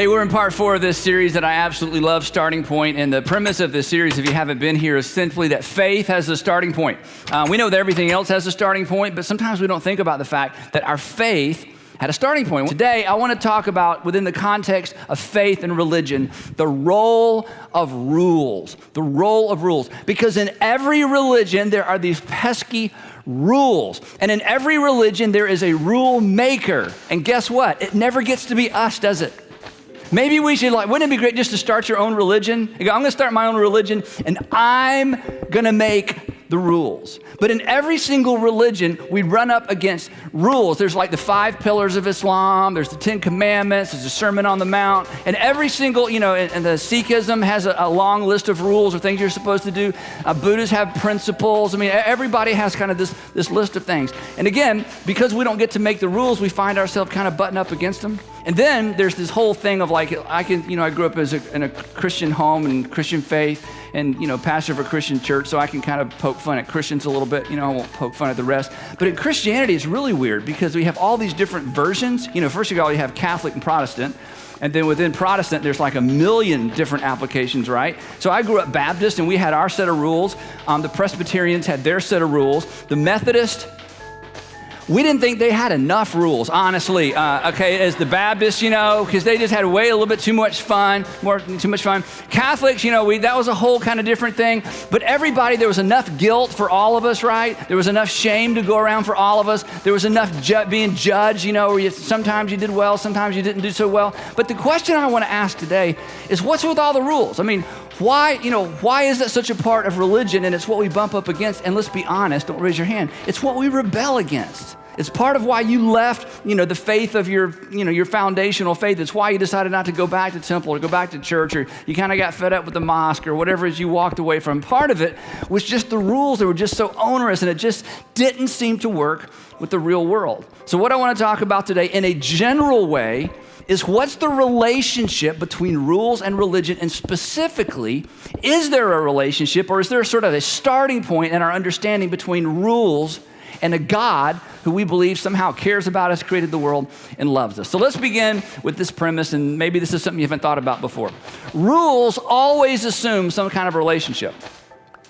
Hey, we're in part 4 of this series that I absolutely love, Starting Point. And the premise of this series, if you haven't been here, is simply that faith has a starting point. We know that everything else has a starting point, but sometimes we don't think about the fact that our faith had a starting point. Today, I want to talk about, within the context of faith and religion, the role of rules. The role of rules. Because in every religion, there are these pesky rules. And in every religion, there is a rule maker. And guess what? It never gets to be us, does it? Maybe we should, wouldn't it be great just to start your own religion? You go, I'm going to start my own religion, and I'm going to make the rules. But in every single religion, we run up against rules. There's like the 5 pillars of Islam, there's the 10 commandments, there's the Sermon on the Mount, and every single, and the Sikhism has a long list of rules or things you're supposed to do. Buddhists have principles. I mean, everybody has kind of this list of things. And again, because we don't get to make the rules, we find ourselves kind of butting up against them. And then there's this whole thing of I grew up in a Christian home and Christian faith and, pastor of a Christian church, so I can kind of poke fun at Christians a little bit. I won't poke fun at the rest. But in Christianity, it's really weird because we have all these different versions. First of all, you have Catholic and Protestant. And then within Protestant, there's like a million different applications, right? So I grew up Baptist, and we had our set of rules. The Presbyterians had their set of rules. The Methodist, we didn't think they had enough rules, honestly, as the Baptists, because they just had a little bit too much fun. Catholics, that was a whole kind of different thing. But everybody, there was enough guilt for all of us, right? There was enough shame to go around for all of us. There was enough being judged, where sometimes you did well, sometimes you didn't do so well. But the question I want to ask today is, what's with all the rules? I mean, why is that such a part of religion? And it's what we bump up against. And let's be honest, don't raise your hand. It's what we rebel against. It's part of why you left, the faith of your foundational faith. It's why you decided not to go back to temple or go back to church, or you kind of got fed up with the mosque or whatever it is you walked away from. Part of it was just the rules that were just so onerous, and it just didn't seem to work with the real world. So what I want to talk about today in a general way is, what's the relationship between rules and religion? And specifically, is there a relationship, or is there sort of a starting point in our understanding between rules and a God who we believe somehow cares about us, created the world, and loves us? So let's begin with this premise, and maybe this is something you haven't thought about before. Rules always assume some kind of relationship.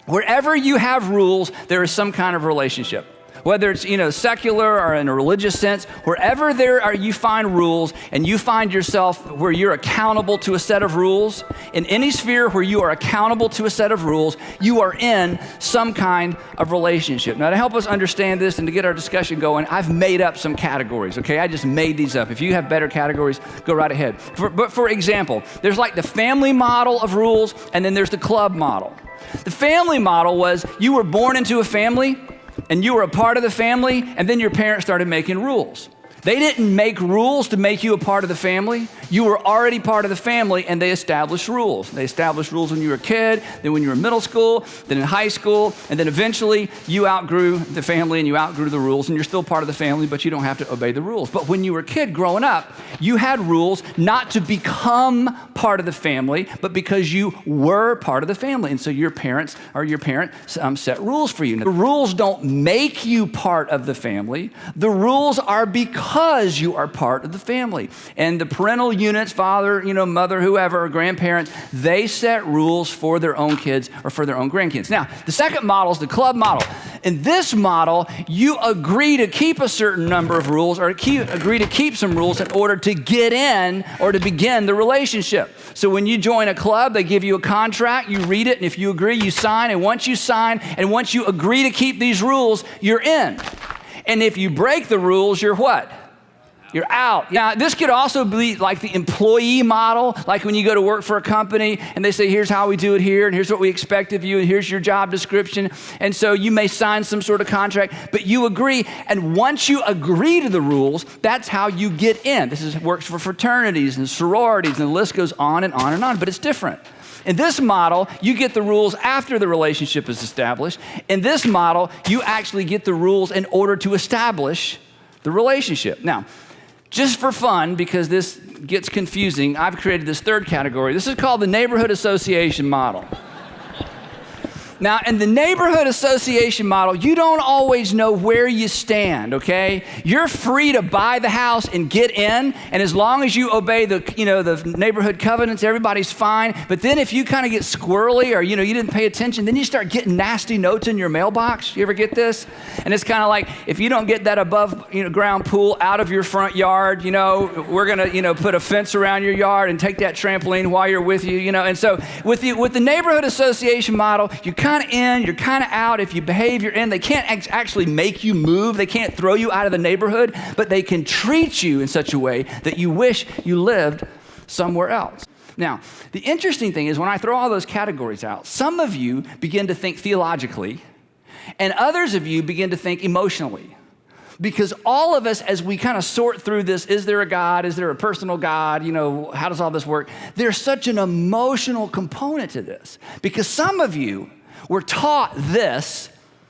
Wherever you have rules, there is some kind of relationship. Whether it's, secular or in a religious sense, wherever you find rules and you find yourself where you're accountable to a set of rules, in any sphere where you are accountable to a set of rules, you are in some kind of relationship. Now, to help us understand this and to get our discussion going, I've made up some categories, okay? I just made these up. If you have better categories, go right ahead. But for example, there's like the family model of rules, and then there's the club model. The family model was, you were born into a family, and you were a part of the family, and then your parents started making rules. They didn't make rules to make you a part of the family. You were already part of the family, and they established rules. They established rules when you were a kid, then when you were in middle school, then in high school, and then eventually you outgrew the family and you outgrew the rules, and you're still part of the family, but you don't have to obey the rules. But when you were a kid growing up, you had rules not to become part of the family, but because you were part of the family. And so your parent set rules for you. Now, the rules don't make you part of the family. The rules are because you are part of the family. And the parental units, father, mother, whoever, or grandparents, they set rules for their own kids or for their own grandkids. Now, the second model is the club model. In this model, you agree to keep a certain number of rules, or agree to keep some rules in order to get in or to begin the relationship. So when you join a club, they give you a contract, you read it, and if you agree, you sign. And once you sign, and once you agree to keep these rules, you're in. And if you break the rules, you're what? You're out. Now, this could also be like the employee model, like when you go to work for a company and they say, here's how we do it here, and here's what we expect of you, and here's your job description. And so you may sign some sort of contract, but you agree. And once you agree to the rules, that's how you get in. Works for fraternities and sororities, and the list goes on and on and on, but it's different. In this model, you get the rules after the relationship is established. In this model, you actually get the rules in order to establish the relationship. Now, just for fun, because this gets confusing, I've created this third category. This is called the neighborhood association model. Now, in the neighborhood association model, you don't always know where you stand, okay? You're free to buy the house and get in, and as long as you obey the neighborhood covenants, everybody's fine. But then if you kind of get squirrely or, you didn't pay attention, then you start getting nasty notes in your mailbox. You ever get this? And it's kind of like, if you don't get that above ground pool out of your front yard, we're going to, put a fence around your yard and take that trampoline while you're with you, And so with the neighborhood association model, you're kind of in, you're kind of out. If you behave, you're in. They can't actually make you move. They can't throw you out of the neighborhood, but they can treat you in such a way that you wish you lived somewhere else. Now, the interesting thing is when I throw all those categories out, some of you begin to think theologically, and others of you begin to think emotionally. Because all of us, as we kind of sort through this, is there a God? Is there a personal God? How does all this work? There's such an emotional component to this. Because some of you were taught this,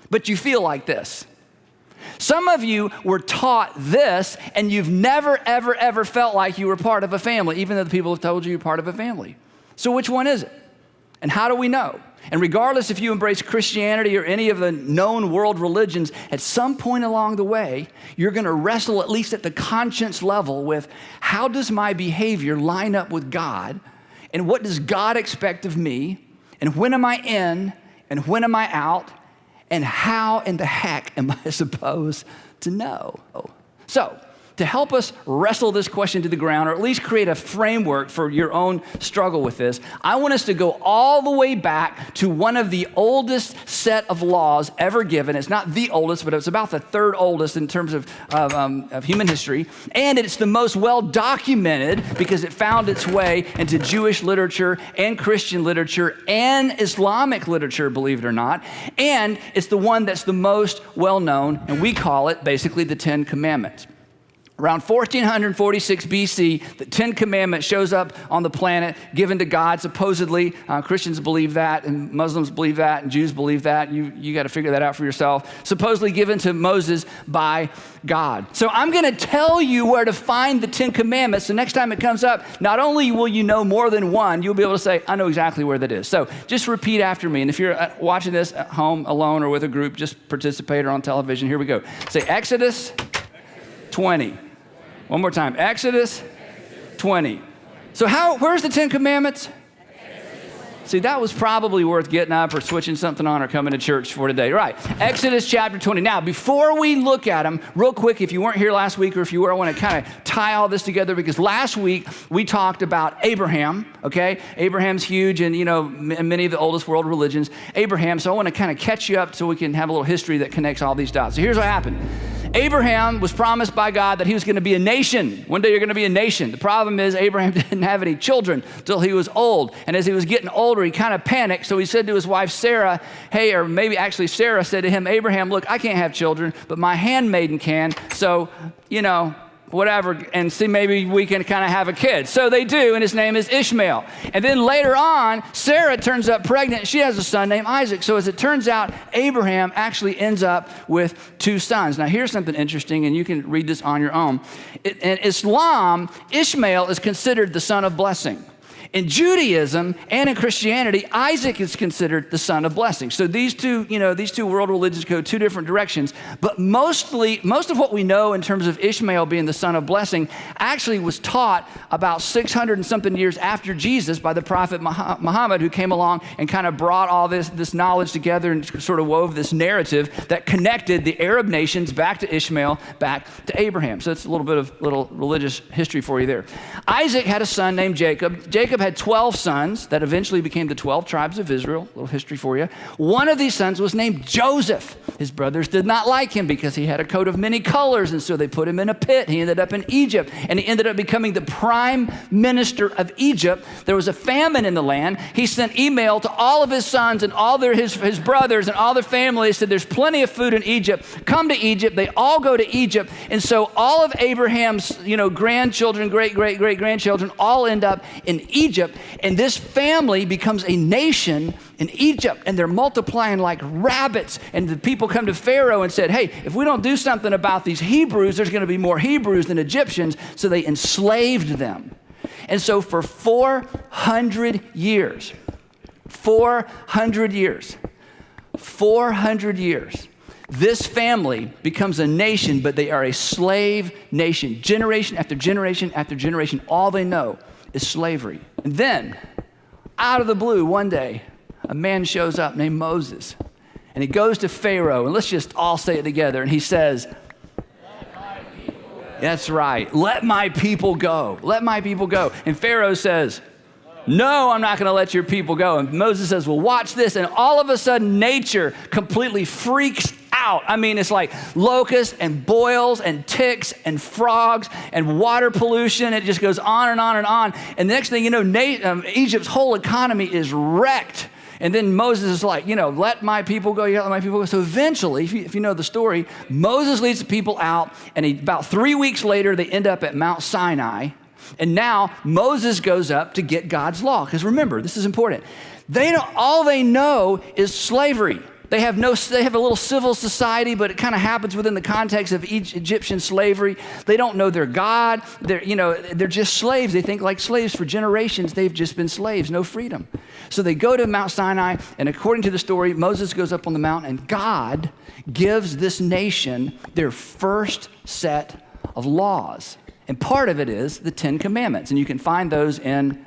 but you feel like this. Some of you were taught this, and you've never, ever, ever felt like you were part of a family, even though the people have told you you're part of a family. So which one is it? And how do we know? And regardless if you embrace Christianity or any of the known world religions, at some point along the way, you're going to wrestle, at least at the conscience level, with how does my behavior line up with God? And what does God expect of me? And when am I in? And when am I out? And how in the heck am I supposed to know? So, to help us wrestle this question to the ground, or at least create a framework for your own struggle with this, I want us to go all the way back to one of the oldest set of laws ever given. It's not the oldest, but it's about the third oldest in terms of human history. And it's the most well documented because it found its way into Jewish literature and Christian literature and Islamic literature, believe it or not. And it's the one that's the most well known, and we call it basically the Ten Commandments. Around 1446 BC, the Ten Commandments shows up on the planet, given to God, supposedly. Christians believe that, and Muslims believe that, and Jews believe that. You got to figure that out for yourself. Supposedly given to Moses by God. So I'm going to tell you where to find the Ten Commandments. So next time it comes up, not only will you know more than one, you'll be able to say, I know exactly where that is. So just repeat after me. And if you're watching this at home alone or with a group, just participate or on television. Here we go. Say Exodus 20. One more time. Exodus 20. So where's the Ten Commandments? See, that was probably worth getting up or switching something on or coming to church for today. Right. Exodus chapter 20. Now, before we look at them, real quick, if you weren't here last week or if you were, I want to kind of tie all this together because last week we talked about Abraham, okay? Abraham's huge and, many of the oldest world religions. Abraham, so I want to kind of catch you up so we can have a little history that connects all these dots. So here's what happened. Abraham was promised by God that he was going to be a nation. One day you're going to be a nation. The problem is Abraham didn't have any children until he was old. And as he was getting older, he kind of panicked. So he said to his wife, Sarah, hey, or maybe actually Sarah said to him, Abraham, look, I can't have children, but my handmaiden can. So, whatever, and see, maybe we can kind of have a kid. So they do, and his name is Ishmael. And then later on, Sarah turns up pregnant. She has a son named Isaac. So as it turns out, Abraham actually ends up with 2 sons. Now here's something interesting, and you can read this on your own. In Islam, Ishmael is considered the son of blessing. In Judaism and in Christianity, Isaac is considered the son of blessing. So these two world religions go 2 different directions. But most of what we know in terms of Ishmael being the son of blessing actually was taught about 600 and something years after Jesus by the prophet Muhammad, who came along and kind of brought all this knowledge together and sort of wove this narrative that connected the Arab nations back to Ishmael, back to Abraham. So it's a little bit of little religious history for you there. Isaac had a son named Jacob. Jacob had 12 sons that eventually became the 12 tribes of Israel. A little history for you. One of these sons was named Joseph. His brothers did not like him because he had a coat of many colors, and so they put him in a pit. He ended up in Egypt, and he ended up becoming the prime minister of Egypt. There was a famine in the land. He sent email to all of his sons and all his brothers and all their family. He said, there's plenty of food in Egypt. Come to Egypt. They all go to Egypt. And so all of Abraham's, grandchildren, great-great-great-grandchildren all end up in Egypt. And this family becomes a nation in Egypt, and they're multiplying like rabbits. And the people come to Pharaoh and said, hey, if we don't do something about these Hebrews, there's going to be more Hebrews than Egyptians. So they enslaved them. And so for 400 years, 400 years. This family becomes a nation, but they are a slave nation. Generation after generation after generation, all they know is slavery. And then, out of the blue, one day, a man shows up named Moses. And he goes to Pharaoh, and let's just all say it together. And he says, "Let my people go." That's right. Let my people go. Let my people go. And Pharaoh says, "No, I'm not going to let your people go." And Moses says, "Well, watch this." And all of a sudden, nature completely freaks out. I mean, it's like locusts and boils and ticks and frogs and water pollution. It just goes on and on and on. And the next thing you know, Egypt's whole economy is wrecked. And then Moses is like, let my people go. You gotta let my people go. So eventually, if you know the story, Moses leads the people out. And about 3 weeks later, they end up at Mount Sinai. And now Moses goes up to get God's law. Because remember, this is important. All they know is slavery. They have a little civil society, but it kind of happens within the context of Egyptian slavery. They don't know their God. They're just slaves. They think like slaves for generations. They've just been slaves, no freedom. So they go to Mount Sinai, and according to the story, Moses goes up on the mountain, and God gives this nation their first set of laws. And part of it is the 10 Commandments, and you can find those in,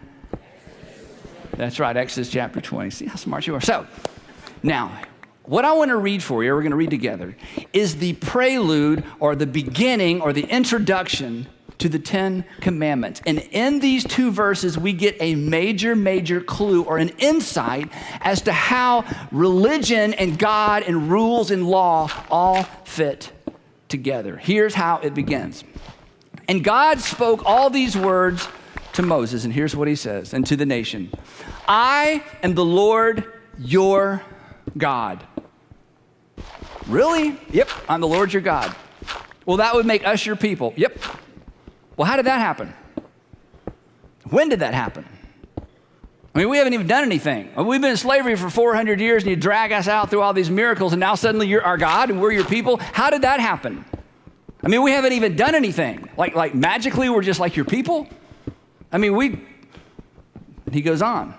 that's right, Exodus chapter 20. See how smart you are. So now, what I want to read for you, we're going to read together, is the prelude or the beginning or the introduction to the 10 Commandments. And in these 2 verses, we get a major clue or an insight as to how religion and God and rules and law all fit together. Here's how it begins. And God spoke all these words to Moses, and here's what he says, and to the nation. "I am the Lord your God." Really? Yep, I'm the Lord your God. Well, that would make us your people. Yep. Well, how did that happen? When did that happen? I mean, we haven't even done anything. We've been in slavery for 400 years, and you drag us out through all these miracles, and now suddenly you're our God, and we're your people. How did that happen? I mean, we haven't even done anything. Like magically, we're just like your people? I mean, he goes on.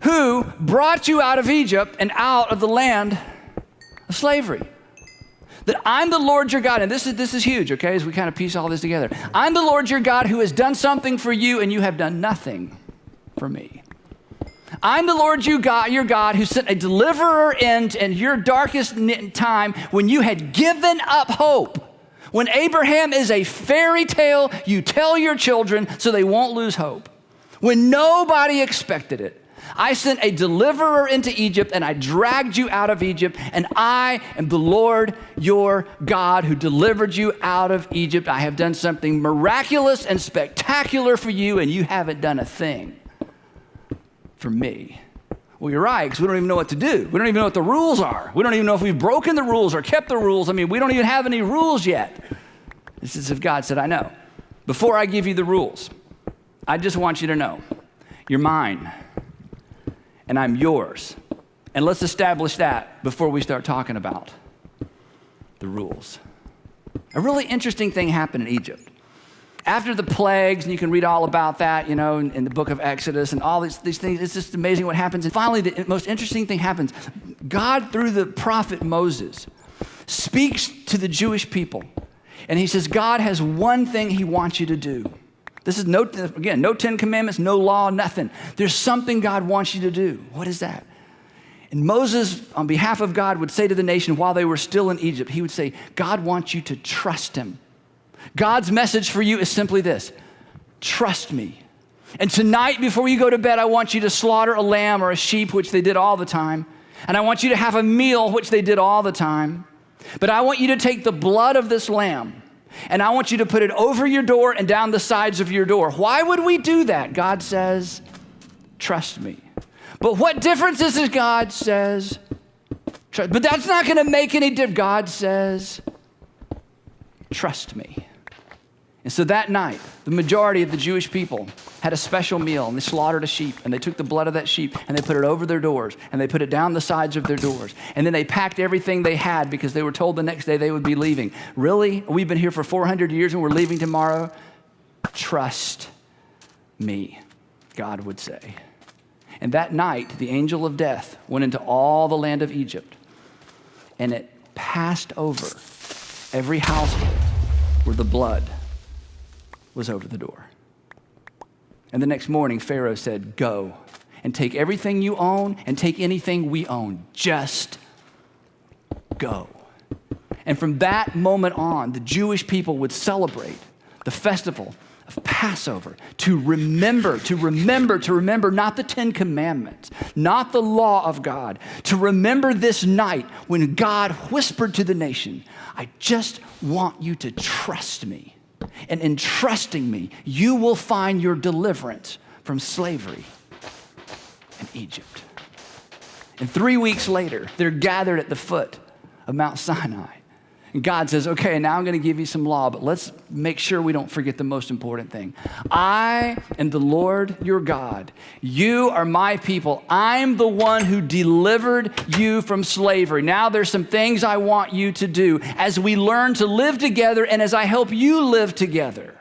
"Who brought you out of Egypt and out of the land of slavery. That I'm the Lord your God," and this is huge, okay, as we kind of piece all this together. "I'm the Lord your God who has done something for you, and you have done nothing for me. I'm the Lord your God who sent a deliverer in your darkest time when you had given up hope. When Abraham is a fairy tale, you tell your children so they won't lose hope. When nobody expected it. I sent a deliverer into Egypt, and I dragged you out of Egypt, and I am the Lord your God who delivered you out of Egypt. I have done something miraculous and spectacular for you, and you haven't done a thing for me." Well, you're right, because we don't even know what to do. We don't even know what the rules are. We don't even know if we've broken the rules or kept the rules. I mean, we don't even have any rules yet. This is if God said, "I know. Before I give you the rules, I just want you to know, you're mine. And I'm yours." And let's establish that before we start talking about the rules. A really interesting thing happened in Egypt. After the plagues, and you can read all about that, in the book of Exodus and all these things, it's just amazing what happens. And finally, the most interesting thing happens. God, through the prophet Moses, speaks to the Jewish people. And he says, God has one thing he wants you to do. This is no 10 commandments, no law, nothing. There's something God wants you to do. What is that? And Moses, on behalf of God, would say to the nation while they were still in Egypt, he would say, God wants you to trust him. God's message for you is simply this: trust me. And tonight, before you go to bed, I want you to slaughter a lamb or a sheep, which they did all the time. And I want you to have a meal, which they did all the time. But I want you to take the blood of this lamb, and I want you to put it over your door and down the sides of your door. Why would we do that? God says, trust me. But what difference is it? God says, trust. But that's not going to make any difference. God says, trust me. And so that night, the majority of the Jewish people had a special meal, and they slaughtered a sheep, and they took the blood of that sheep, and they put it over their doors, and they put it down the sides of their doors. And then they packed everything they had because they were told the next day they would be leaving. Really? We've been here for 400 years and we're leaving tomorrow? Trust me, God would say. And that night, the angel of death went into all the land of Egypt, and it passed over every household where the blood was over the door. And the next morning, Pharaoh said, go and take everything you own and take anything we own. Just go. And from that moment on, the Jewish people would celebrate the festival of Passover to remember not the 10 Commandments, not the law of God, to remember this night when God whispered to the nation, I just want you to trust me. And in trusting me, you will find your deliverance from slavery in Egypt. And 3 weeks later, they're gathered at the foot of Mount Sinai. And God says, okay, now I'm going to give you some law, but let's make sure we don't forget the most important thing. I am the Lord your God. You are my people. I'm the one who delivered you from slavery. Now there's some things I want you to do as we learn to live together and as I help you live together.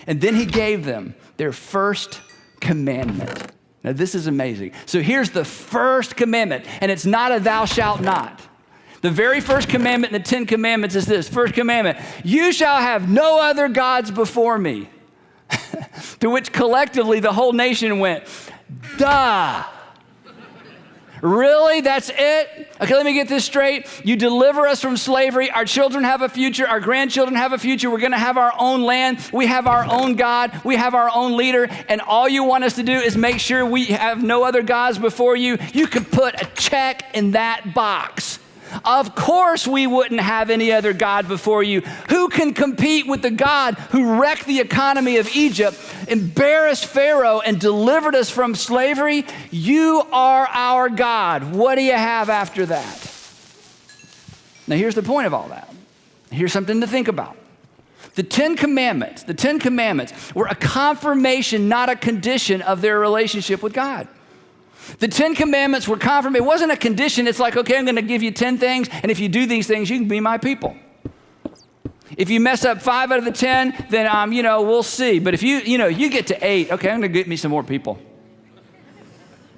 And then he gave them their first commandment. Now this is amazing. So here's the first commandment, and it's not a thou shalt not. The very first commandment in the 10 Commandments is this. First commandment, you shall have no other gods before me. To which collectively the whole nation went, duh. Really? That's it? Okay, let me get this straight. You deliver us from slavery. Our children have a future. Our grandchildren have a future. We're going to have our own land. We have our own God. We have our own leader. And all you want us to do is make sure we have no other gods before you. You could put a check in that box. Of course we wouldn't have any other God before you. Who can compete with the God who wrecked the economy of Egypt, embarrassed Pharaoh, and delivered us from slavery? You are our God. What do you have after that? Now here's the point of all that. Here's something to think about. The 10 Commandments were a confirmation, not a condition of their relationship with God. The 10 Commandments were confirmation. It wasn't a condition. It's like, okay, I'm going to give you 10 things, and if you do these things, you can be my people. If you mess up 5 out of the 10, then, we'll see. But if you get to 8, okay, I'm going to get me some more people.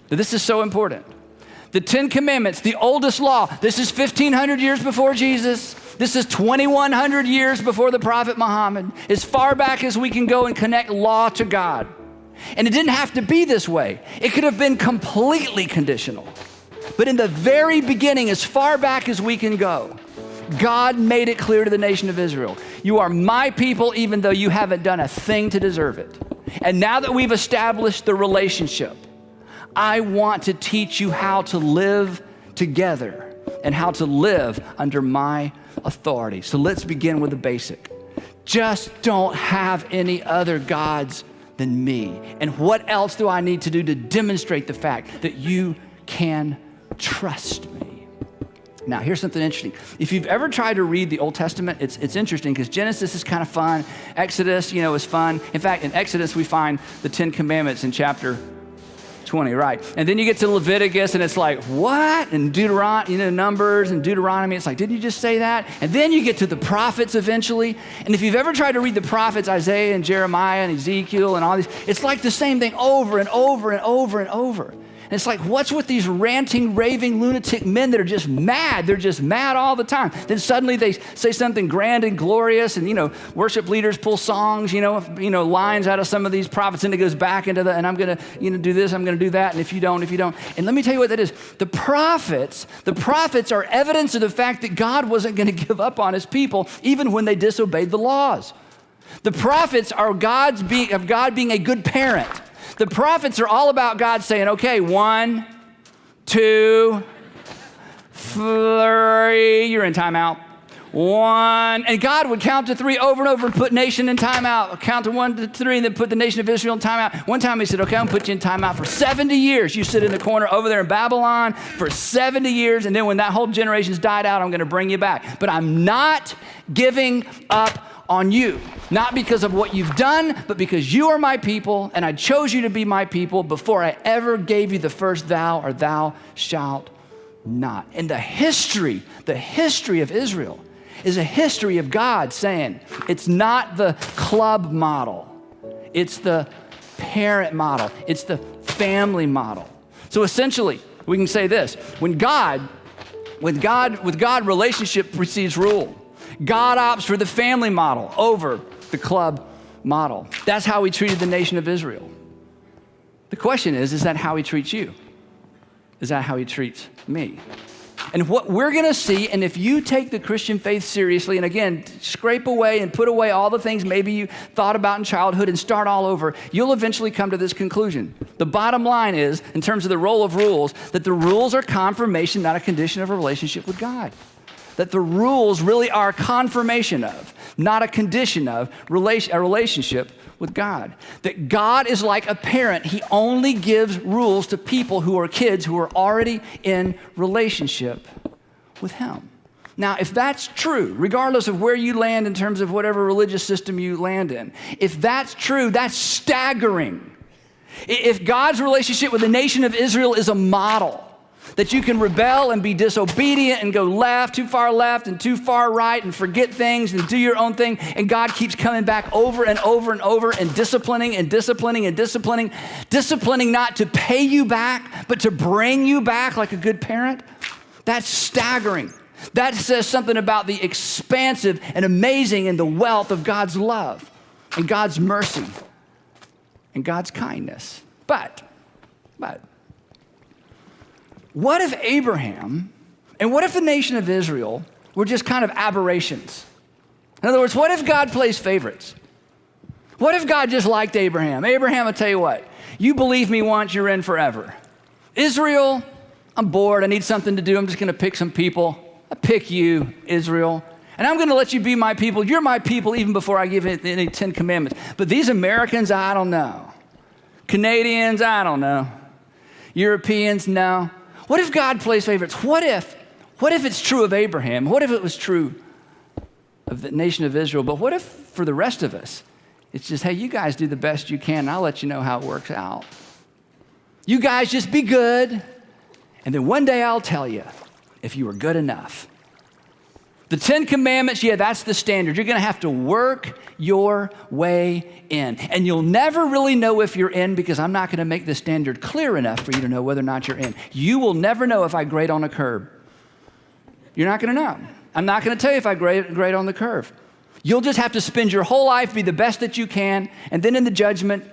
This is so important. The 10 Commandments, the oldest law, this is 1,500 years before Jesus. This is 2,100 years before the Prophet Muhammad. As far back as we can go and connect law to God. And it didn't have to be this way. It could have been completely conditional. But in the very beginning, as far back as we can go, God made it clear to the nation of Israel, you are my people even though you haven't done a thing to deserve it. And now that we've established the relationship, I want to teach you how to live together and how to live under my authority. So let's begin with the basic. Just don't have any other gods than me. And what else do I need to do to demonstrate the fact that you can trust me? Now, here's something interesting. If you've ever tried to read the Old Testament, it's interesting because Genesis is kind of fun. Exodus, is fun. In fact, in Exodus, we find the 10 Commandments in chapter 20, right? And then you get to Leviticus and it's like, what? And Deuteronomy, Numbers and Deuteronomy, it's like, didn't you just say that? And then you get to the prophets eventually. And if you've ever tried to read the prophets, Isaiah and Jeremiah and Ezekiel and all these, it's like the same thing over and over and over and over. And it's like, what's with these ranting, raving, lunatic men that are just mad? They're just mad all the time. Then suddenly they say something grand and glorious, and worship leaders pull songs, lines out of some of these prophets, and it goes back into and I'm gonna, do this, I'm gonna do that, and if you don't. And let me tell you what that is. The prophets are evidence of the fact that God wasn't gonna give up on his people, even when they disobeyed the laws. The prophets are God being a good parent. The prophets are all about God saying, okay, 1, 2, 3, you're in timeout. 1, and God would count to 3 over and over and put nation in timeout. Count to 1 to 3 and then put the nation of Israel in timeout. One time he said, okay, I'm gonna put you in timeout for 70 years. You sit in the corner over there in Babylon for 70 years, and then when that whole generation's died out, I'm gonna bring you back. But I'm not giving up on you, not because of what you've done, but because you are my people, and I chose you to be my people before I ever gave you the first thou or thou shalt not. And the history of Israel is a history of God saying, it's not the club model, it's the parent model, it's the family model. So essentially, we can say this: with God, relationship precedes rule. God opts for the family model over the club model. That's how he treated the nation of Israel. The question is that how he treats you? Is that how he treats me? And what we're going to see, and if you take the Christian faith seriously, and again, scrape away and put away all the things maybe you thought about in childhood and start all over, you'll eventually come to this conclusion. The bottom line is, in terms of the role of rules, that the rules are confirmation, not a condition of a relationship with God. That the rules really are a confirmation of, not a condition of, a relationship with God. That God is like a parent. He only gives rules to people who are kids who are already in relationship with him. Now, if that's true, regardless of where you land in terms of whatever religious system you land in, if that's true, that's staggering. If God's relationship with the nation of Israel is a model, that you can rebel and be disobedient and go too far left and too far right and forget things and do your own thing. And God keeps coming back over and over and over and disciplining not to pay you back, but to bring you back like a good parent. That's staggering. That says something about the expansive and amazing and the wealth of God's love and God's mercy and God's kindness. But, what if Abraham and what if the nation of Israel were just kind of aberrations? In other words, what if God plays favorites? What if God just liked Abraham? Abraham, I'll tell you what, you believe me once, you're in forever. Israel, I'm bored, I need something to do, I'm just gonna pick some people. I pick you, Israel, and I'm gonna let you be my people. You're my people even before I give any 10 commandments. But these Americans, I don't know. Canadians, I don't know. Europeans, no. What if God plays favorites? What if it's true of Abraham? What if it was true of the nation of Israel? But what if for the rest of us, it's just, hey, you guys do the best you can, and I'll let you know how it works out. You guys just be good, and then one day I'll tell you if you were good enough. The 10 commandments, yeah, that's the standard. You're gonna have to work your way in. And you'll never really know if you're in because I'm not gonna make the standard clear enough for you to know whether or not you're in. You will never know if I grade on a curve. You're not gonna know. I'm not gonna tell you if I grade on the curve. You'll just have to spend your whole life, be the best that you can, and then in the judgment,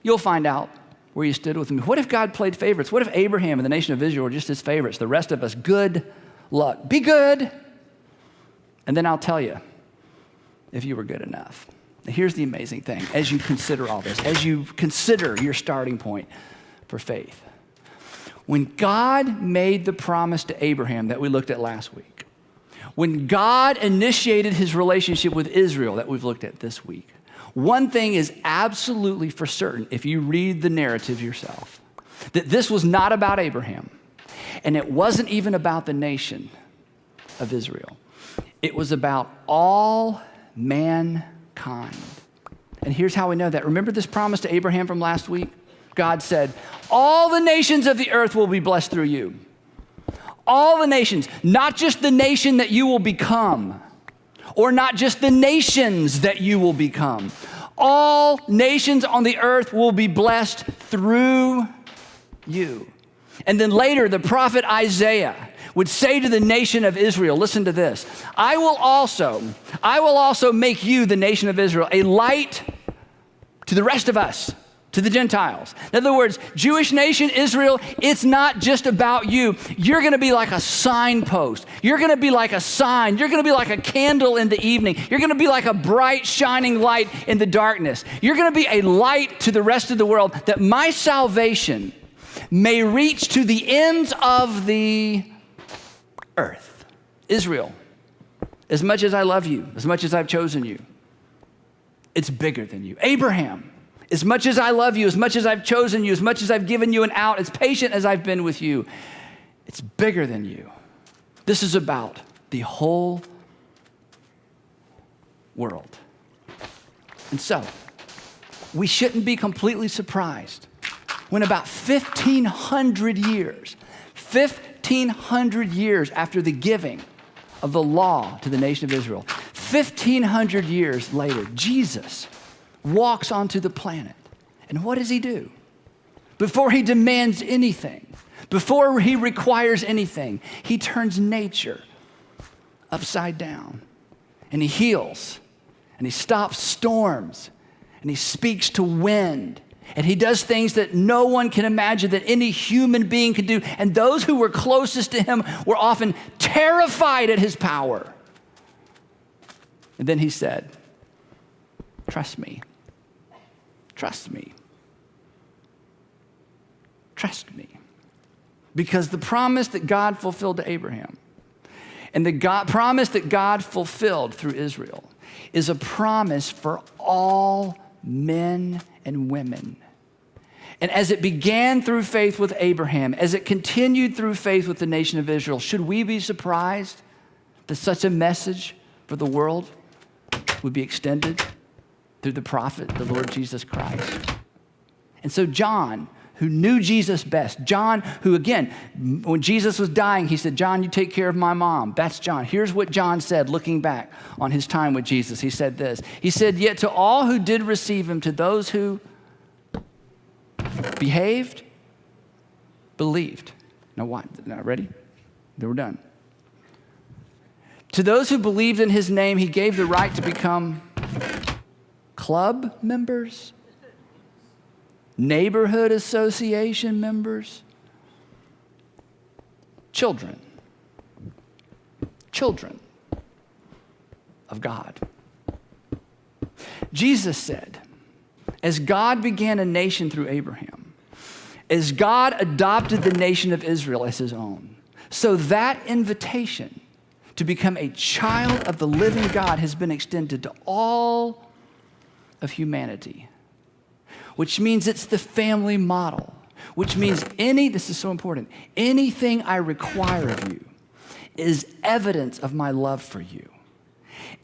you'll find out where you stood with me. What if God played favorites? What if Abraham and the nation of Israel were just his favorites? The rest of us, good luck. Be good. And then I'll tell you if you were good enough. Now, here's the amazing thing. As you consider all this, as you consider your starting point for faith, when God made the promise to Abraham that we looked at last week, when God initiated his relationship with Israel that we've looked at this week, one thing is absolutely for certain if you read the narrative yourself, that this was not about Abraham, and it wasn't even about the nation of Israel. It was about all mankind. And here's how we know that. Remember this promise to Abraham from last week? God said, all the nations of the earth will be blessed through you. All the nations, not just the nation that you will become, or not just the nations that you will become. All nations on the earth will be blessed through you. And then later, the prophet Isaiah would say to the nation of Israel, listen to this, I will also make you, the nation of Israel, a light to the rest of us, to the Gentiles. In other words, Jewish nation, Israel, it's not just about you. You're gonna be like a signpost. You're gonna be like a sign. You're gonna be like a candle in the evening. You're gonna be like a bright, shining light in the darkness. You're gonna be a light to the rest of the world, that my salvation may reach to the ends of the earth. Israel, as much as I love you, as much as I've chosen you, it's bigger than you. Abraham, as much as I love you, as much as I've chosen you, as much as I've given you an out, as patient as I've been with you, it's bigger than you. This is about the whole world. And so, we shouldn't be completely surprised when about 1,500 years after the giving of the law to the nation of Israel, 1,500 years later, Jesus walks onto the planet. And what does he do? before he demands anything, before he requires anything, he turns nature upside down, and he heals, and he stops storms, and he speaks to wind, and he does things that no one can imagine that any human being could do. And those who were closest to him were often terrified at his power. And then he said, trust me. Trust me. Trust me. Because the promise that God fulfilled to Abraham and the promise that God fulfilled through Israel is a promise for all men and women. And as it began through faith with Abraham, as it continued through faith with the nation of Israel, should we be surprised that such a message for the world would be extended through the prophet, the Lord Jesus Christ? And so John, who knew Jesus best, John, who again, when Jesus was dying, he said, John, you take care of my mom. That's John. Here's what John said, looking back on his time with Jesus. He said this. He said, yet to all who did receive him, to those who behaved, believed. Now what? Now ready? Then we're done. To those who believed in his name, he gave the right to become club members, neighborhood association members, children of God. Jesus said, as God began a nation through Abraham, as God adopted the nation of Israel as his own, so that invitation to become a child of the living God has been extended to all of humanity, which means it's the family model, which means this is so important, anything I require of you is evidence of my love for you.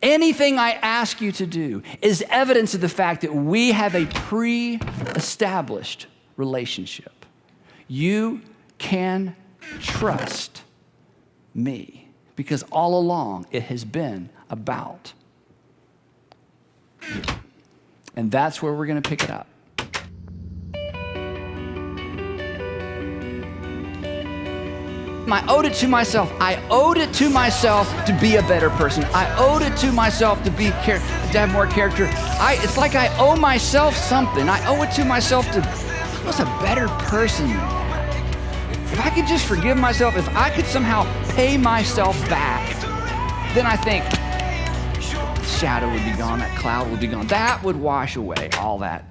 Anything I ask you to do is evidence of the fact that we have a pre-established relationship. You can trust me because all along it has been about you. And that's where we're going to pick it up. I owed it to myself. I owed it to myself to be a better person. I owed it to myself to have more character. It's like I owe myself something. I owe it to myself to be a better person than that. If I could just forgive myself, if I could somehow pay myself back, then I think shadow would be gone, that cloud would be gone. That would wash away all that